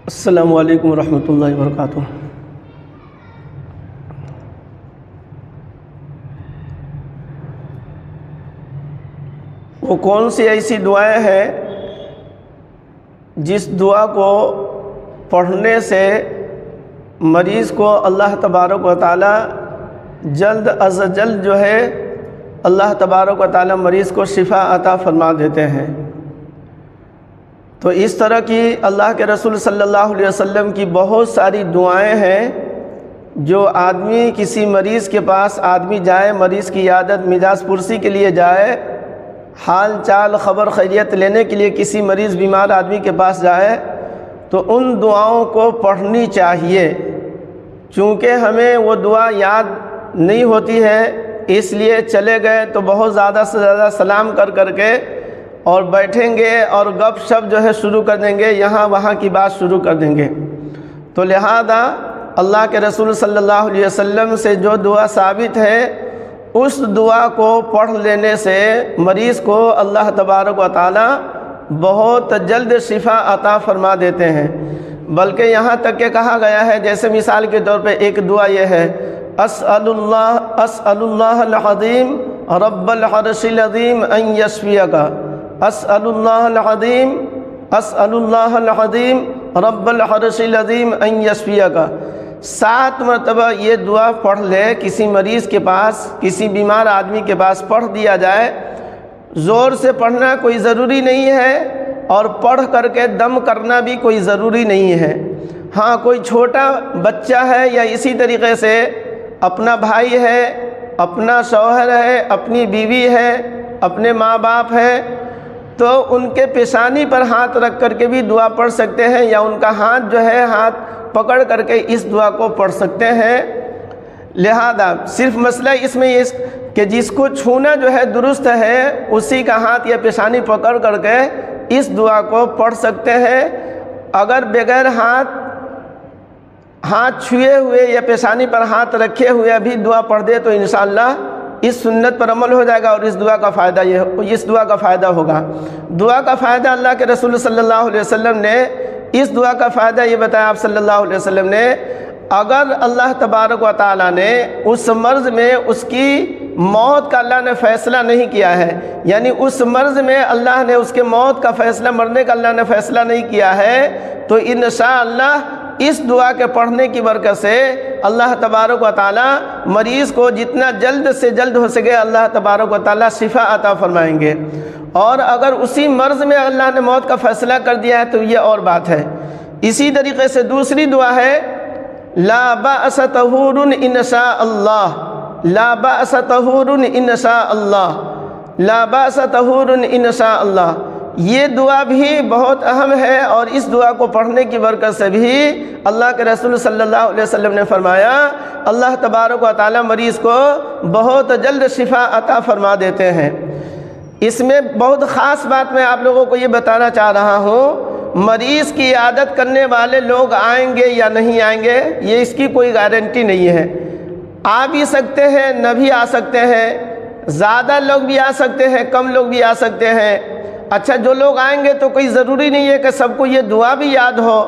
السلام علیکم ورحمۃ اللہ وبرکاتہ۔ وہ کون سی ایسی دعائیں ہیں جس دعا کو پڑھنے سے مریض کو اللہ تبارک و تعالی جلد از جلد جو ہے اللہ تبارک و تعالی مریض کو شفا عطا فرما دیتے ہیں؟ تو اس طرح کی اللہ کے رسول صلی اللہ علیہ وسلم کی بہت ساری دعائیں ہیں جو آدمی کسی مریض کے پاس جائے، مریض کی عیادت مزاج پرسی کے لیے جائے، حال چال خبر خیریت لینے کے لیے کسی مریض بیمار آدمی کے پاس جائے تو ان دعاؤں کو پڑھنی چاہیے۔ چونکہ ہمیں وہ دعا یاد نہیں ہوتی ہے، اس لیے چلے گئے تو بہت زیادہ سے زیادہ سلام کر کے اور بیٹھیں گے اور گپ شپ جو ہے شروع کر دیں گے، یہاں وہاں کی بات شروع کر دیں گے۔ تو لہذا اللہ کے رسول صلی اللہ علیہ وسلم سے جو دعا ثابت ہے اس دعا کو پڑھ لینے سے مریض کو اللہ تبارک و تعالی بہت جلد شفا عطا فرما دیتے ہیں۔ بلکہ یہاں تک کہ کہا گیا ہے، جیسے مثال کے طور پہ ایک دعا یہ ہے، اسأل اللہ العظیم رب العرش العظیم ان یشفیک، اسأل اللہ العظیم رب العرش العظیم ان یشفیک۔ 7 مرتبہ یہ دعا پڑھ لے، کسی مریض کے پاس، کسی بیمار آدمی کے پاس پڑھ دیا جائے۔ زور سے پڑھنا کوئی ضروری نہیں ہے اور پڑھ کر کے دم کرنا بھی کوئی ضروری نہیں ہے۔ ہاں کوئی چھوٹا بچہ ہے یا اسی طریقے سے اپنا بھائی ہے، اپنا شوہر ہے، اپنی بیوی ہے، اپنے ماں باپ ہے، تو ان کے پیشانی پر ہاتھ رکھ کر کے بھی دعا پڑھ سکتے ہیں، یا ان کا ہاتھ جو ہے ہاتھ پکڑ کر کے اس دعا کو پڑھ سکتے ہیں۔ لہذا صرف مسئلہ اس میں یہ کہ جس کو چھونا جو ہے درست ہے، اسی کا ہاتھ یا پیشانی پکڑ کر کے اس دعا کو پڑھ سکتے ہیں۔ اگر بغیر ہاتھ چھوئے ہوئے یا پیشانی پر ہاتھ رکھے ہوئے ابھی دعا پڑھ دے تو انشاءاللہ اس سنت پر عمل ہو جائے گا اور اس دعا کا فائدہ ہوگا۔ دعا کا فائدہ اللہ کے رسول صلی اللہ علیہ وسلم نے اس دعا کا فائدہ یہ بتایا، آپ صلی اللہ علیہ وسلم نے، اگر اللہ تبارک و تعالیٰ نے اس مرض میں اس کی موت کا اللہ نے فیصلہ نہیں کیا ہے، یعنی اس مرض میں اللہ نے اس کے موت کا فیصلہ، مرنے کا اللہ نے فیصلہ نہیں کیا ہے، تو انشاءاللہ اس دعا کے پڑھنے کی برکت سے اللہ تبارک و تعالیٰ مریض کو جتنا جلد سے جلد ہو سکے اللہ تبارک و تعالیٰ شفا عطا فرمائیں گے۔ اور اگر اسی مرض میں اللہ نے موت کا فیصلہ کر دیا ہے تو یہ اور بات ہے۔ اسی طریقے سے دوسری دعا ہے، لا بأس طہور ان شاء اللہ، لا بأس طہور ان شاء اللہ، لا بأس طہور ان شاء اللہ۔ یہ دعا بھی بہت اہم ہے اور اس دعا کو پڑھنے کی برکت سے بھی اللہ کے رسول صلی اللہ علیہ وسلم نے فرمایا اللہ تبارک و تعالی مریض کو بہت جلد شفا عطا فرما دیتے ہیں۔ اس میں بہت خاص بات میں آپ لوگوں کو یہ بتانا چاہ رہا ہوں، مریض کی عیادت کرنے والے لوگ آئیں گے یا نہیں آئیں گے یہ اس کی کوئی گارنٹی نہیں ہے۔ آ بھی سکتے ہیں، نہ بھی آ سکتے ہیں، زیادہ لوگ بھی آ سکتے ہیں، کم لوگ بھی آ سکتے ہیں۔ اچھا، جو لوگ آئیں گے تو کوئی ضروری نہیں ہے کہ سب کو یہ دعا بھی یاد ہو،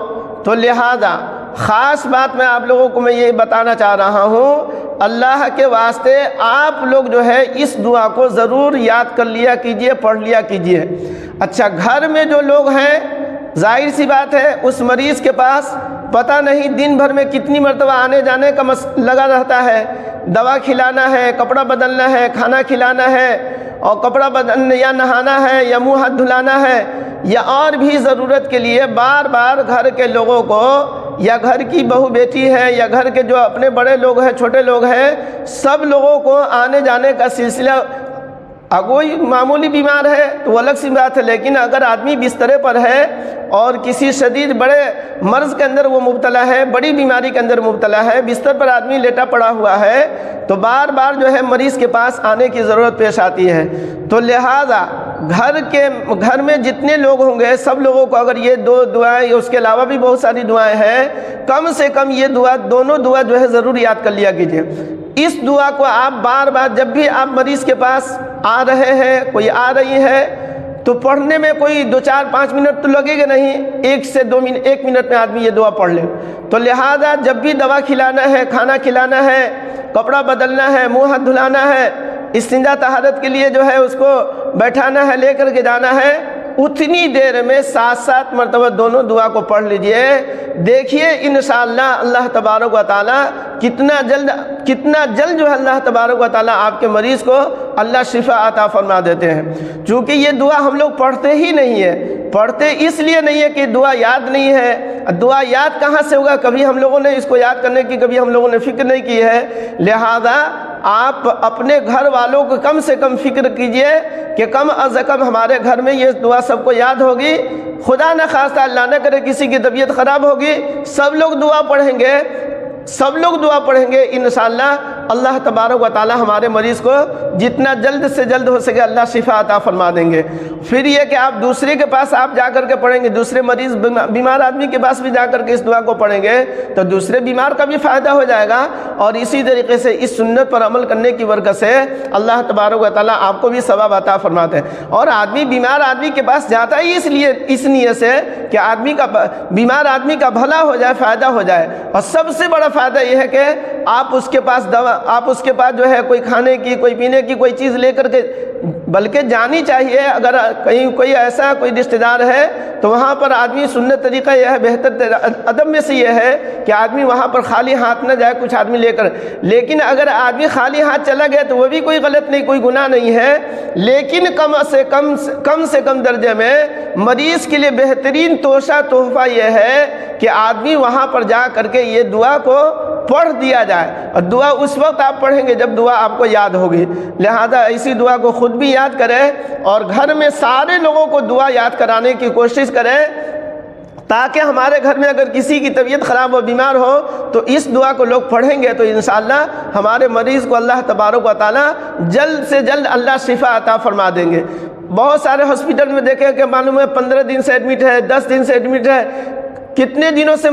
تو لہذا خاص بات میں آپ لوگوں کو میں یہ بتانا چاہ رہا ہوں، اللہ کے واسطے آپ لوگ جو ہے اس دعا کو ضرور یاد کر لیا کیجئے، پڑھ لیا کیجئے۔ اچھا، گھر میں جو لوگ ہیں، ظاہر سی بات ہے اس مریض کے پاس پتہ نہیں دن بھر میں کتنی مرتبہ آنے جانے کا لگا رہتا ہے، دوا کھلانا ہے، کپڑا بدلنا ہے، کھانا کھلانا ہے، اور کپڑا بدلنا یا نہانا ہے یا منہ ہاتھ دھلانا ہے، یا اور بھی ضرورت کے لیے بار بار گھر کے لوگوں کو، یا گھر کی بہو بیٹی ہے یا گھر کے جو اپنے بڑے لوگ ہیں، چھوٹے لوگ ہیں، سب لوگوں کو آنے جانے کا سلسلہ، کوئی معمولی بیمار ہے تو وہ الگ سی بات ہے، لیکن اگر آدمی بسترے پر ہے اور کسی شدید بڑے مرض کے اندر وہ مبتلا ہے، بڑی بیماری کے اندر مبتلا ہے، بستر پر آدمی لیٹا پڑا ہوا ہے، تو بار بار جو ہے مریض کے پاس آنے کی ضرورت پیش آتی ہے۔ تو لہذا گھر میں جتنے لوگ ہوں گے سب لوگوں کو اگر یہ 2 دعائیں، اس کے علاوہ بھی بہت ساری دعائیں ہیں، کم سے کم یہ دونوں دعا جو ہے ضرور یاد کر لیا کیجیے۔ اس دعا کو آپ بار بار جب بھی آپ مریض کے پاس آ رہے ہیں، کوئی آ رہی ہے، تو تو پڑھنے میں کوئی 2-4-5 منٹ تو لگے گا نہیں، 1 سے 2 منٹ 1 منٹ میں آدمی یہ دعا پڑھ لے۔ تو لہٰذا جب بھی دوا کھلانا ہے، کھانا کھلانا ہے، کپڑا بدلنا ہے، منہ ہاتھ دھلانا ہے، استنجا طہارت کے لیے جو ہے اس کو بیٹھانا ہے، لے کر کے جانا ہے، اتنی دیر میں 7 مرتبہ دونوں دعا کو پڑھ لیجئے۔ دیکھیے انشاءاللہ اللہ تبارک و تعالیٰ کتنا جلد جو ہے اللہ تبارک و تعالیٰ آپ کے مریض کو اللہ شفا عطا فرما دیتے ہیں۔ چونکہ یہ دعا ہم لوگ پڑھتے ہی نہیں ہے، پڑھتے اس لیے نہیں ہے کہ دعا یاد نہیں ہے۔ دعا یاد کہاں سے ہوگا؟ کبھی ہم لوگوں نے اس کو یاد کرنے کی کبھی ہم لوگوں نے فکر نہیں کی ہے۔ لہذا آپ اپنے گھر والوں کو کم سے کم فکر کیجئے کہ کم از کم ہمارے گھر میں یہ دعا سب کو یاد ہوگی۔ خدا نہ خواستہ اللہ نہ کرے کسی کی طبیعت خراب ہوگی، سب لوگ دعا پڑھیں گے، سب لوگ دعا پڑھیں گے، انشاءاللہ اللہ تبارک و تعالی ہمارے مریض کو جتنا جلد سے جلد ہو سکے اللہ شفا عطا فرما دیں گے۔ پھر یہ کہ آپ دوسرے کے پاس آپ جا کر کے پڑھیں گے، دوسرے مریض بیمار آدمی کے پاس بھی جا کر کے اس دعا کو پڑھیں گے تو دوسرے بیمار کا بھی فائدہ ہو جائے گا، اور اسی طریقے سے اس سنت پر عمل کرنے کی برکت سے اللہ تبارک و تعالی آپ کو بھی ثواب عطا فرماتے ہیں۔ اور آدمی بیمار آدمی کے پاس جاتا ہی اس نیت سے کہ بیمار آدمی کا بھلا ہو جائے، فائدہ ہو جائے، اور سب سے بڑا فائدہ یہ ہے کہ آپ اس کے پاس جو ہے کوئی کھانے کی کوئی پینے کی کوئی چیز لے کر کے، بلکہ جانی چاہیے اگر کہیں کوئی ایسا کوئی رشتہ دار ہے تو وہاں پر آدمی سنت طریقہ یہ ہے، بہتر ادب میں سے یہ ہے کہ آدمی وہاں پر خالی ہاتھ نہ جائے، کچھ آدمی لے کر۔ لیکن اگر آدمی خالی ہاتھ چلا گیا تو وہ بھی کوئی غلط نہیں، کوئی گناہ نہیں ہے، لیکن کم سے کم درجے میں مریض کے لیے بہترین تحفہ یہ ہے کہ آدمی وہاں پر جا کر کے یہ دعا کو پڑھ دیا جائے، اور دعا اس وقت آپ پڑھیں گے جب دعا آپ کو یاد ہوگی۔ لہذا ایسی دعا کو خود بھی یاد کریں اور گھر میں سارے لوگوں کو دعا یاد کرانے کی کوشش کریں، تاکہ ہمارے گھر میں اگر کسی کی طبیعت خراب ہو، بیمار ہو، تو اس دعا کو لوگ پڑھیں گے تو انشاءاللہ ہمارے مریض کو اللہ تبارک و تعالی جلد سے جلد اللہ شفا عطا فرما دیں گے۔ بہت سارے ہاسپٹل میں دیکھیں کہ معلوم ہے 15 دن سے ایڈمٹ ہے، 10 دن سے ایڈمٹ ہے، کتنے دنوں سے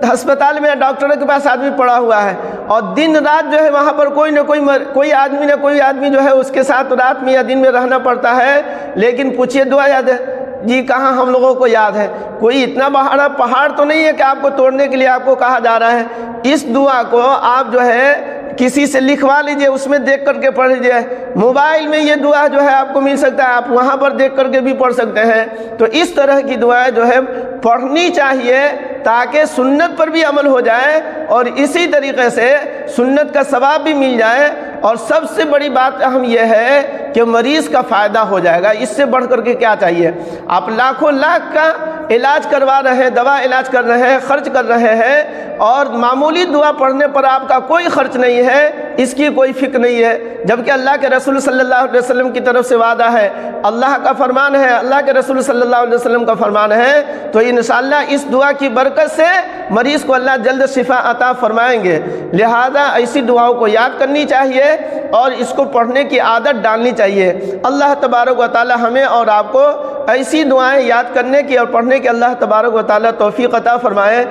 ہسپتال میں ڈاکٹروں کے پاس آدمی پڑا ہوا ہے، اور دن رات جو ہے وہاں پر کوئی آدمی جو ہے اس کے ساتھ رات میں یا دن میں رہنا پڑتا ہے، لیکن پوچھئے دعا یاد ہے؟ جی کہاں ہم لوگوں کو یاد ہے؟ کوئی اتنا بڑا پہاڑ تو نہیں ہے کہ آپ کو توڑنے کے لیے آپ کو کہا جا رہا ہے۔ اس دعا کو آپ جو ہے کسی سے لکھوا لیجئے، اس میں دیکھ کر کے پڑھ لیجئے۔ موبائل میں یہ دعا جو ہے آپ کو مل سکتا ہے، آپ وہاں پر دیکھ کر کے بھی پڑھ سکتے ہیں۔ تو اس طرح کی دعائیں جو ہے پڑھنی چاہیے تاکہ سنت پر بھی عمل ہو جائے، اور اسی طریقے سے سنت کا ثواب بھی مل جائے، اور سب سے بڑی بات اہم یہ ہے کہ مریض کا فائدہ ہو جائے گا۔ اس سے بڑھ کر کے کیا چاہیے؟ آپ لاکھوں لاکھ کا علاج کروا رہے ہیں، دوا علاج کر رہے ہیں، خرچ کر رہے ہیں، اور معمولی دعا پڑھنے پر آپ کا کوئی خرچ نہیں ہے، اس کی کوئی فکر نہیں ہے، جبکہ اللہ کے رسول صلی اللہ علیہ وسلم کی طرف سے وعدہ ہے، اللہ کا فرمان ہے، اللہ کے رسول صلی اللہ علیہ وسلم کا فرمان ہے۔ تو انشاءاللہ اس دعا کی برکت سے مریض کو اللہ جلد شفا عطا فرمائیں گے۔ لہذا ایسی دعاؤں کو یاد کرنی چاہیے اور اس کو پڑھنے کی عادت ڈالنی چاہیے۔ اللہ تبارک و تعالی ہمیں اور آپ کو ایسی دعائیں یاد کرنے کی اور پڑھنے کی اللہ تبارک و تعالی توفیق عطا فرمائے۔